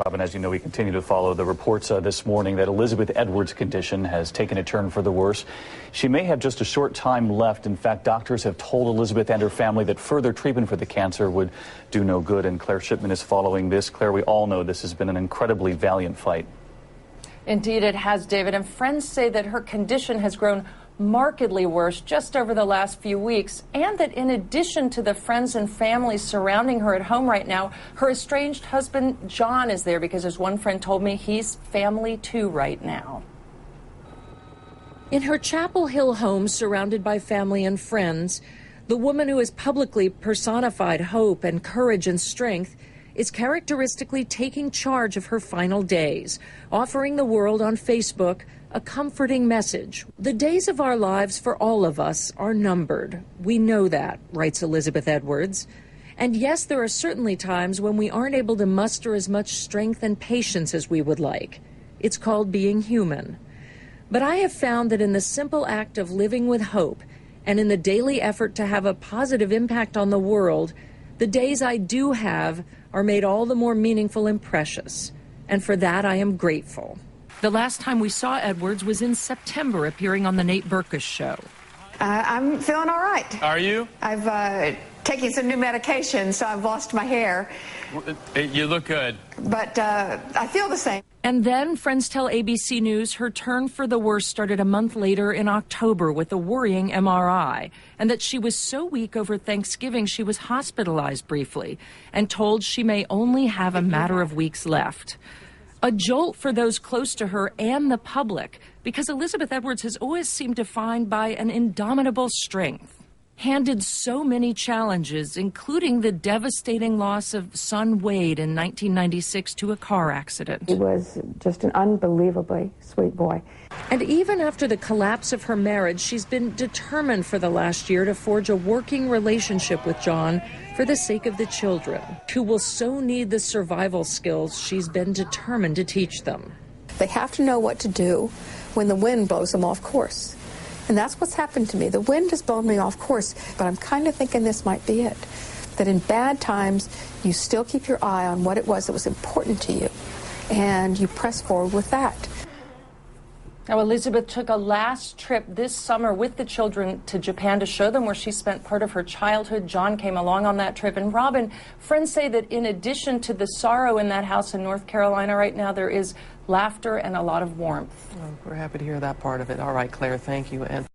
Robin, as you know, we continue to follow the reports this morning that Elizabeth Edwards' condition has taken a turn for the worse. She may have just a short time left. In fact, doctors have told Elizabeth and her family that further treatment for the cancer would do no good. And Claire Shipman is following this. Claire, we all know this has been an incredibly valiant fight. Indeed, it has, David. And friends say that her condition has grown markedly worse just over the last few weeks, and that in addition to the friends and family surrounding her at home right now, her estranged husband John is there because, as one friend told me, he's family too right now. In her Chapel Hill home, surrounded by family and friends, the woman who has publicly personified hope and courage and strength is characteristically taking charge of her final days, offering the world on Facebook a comforting message. The days of our lives for all of us are numbered. We know that, writes Elizabeth Edwards. And yes, there are certainly times when we aren't able to muster as much strength and patience as we would like. It's called being human. But I have found that in the simple act of living with hope and in the daily effort to have a positive impact on the world, the days I do have are made all the more meaningful and precious. And for that, I am grateful. The last time we saw Edwards was in September, appearing on the Nate Berkus show. I'm feeling all right. Are you? I've taken some new medication, so I've lost my hair. You look good. But I feel the same. And then, friends tell ABC News her turn for the worse started a month later in October with a worrying MRI, and that she was so weak over Thanksgiving she was hospitalized briefly and told she may only have a matter of weeks left. A jolt for those close to her and the public, because Elizabeth Edwards has always seemed defined by an indomitable strength. Handed so many challenges, including the devastating loss of son Wade in 1996 to a car accident. He was just an unbelievably sweet boy. And even after the collapse of her marriage, she's been determined for the last year to forge a working relationship with John for the sake of the children, who will so need the survival skills she's been determined to teach them. They have to know what to do when the wind blows them off course. And that's what's happened to me. The wind has blown me off course, but I'm kind of thinking this might be it. That in bad times, you still keep your eye on what it was that was important to you, and you press forward with that. Now, Elizabeth took a last trip this summer with the children to Japan to show them where she spent part of her childhood. John came along on that trip. And Robin, friends say that in addition to the sorrow in that house in North Carolina right now, there is laughter and a lot of warmth. Well, we're happy to hear that part of it. All right, Claire, thank you. And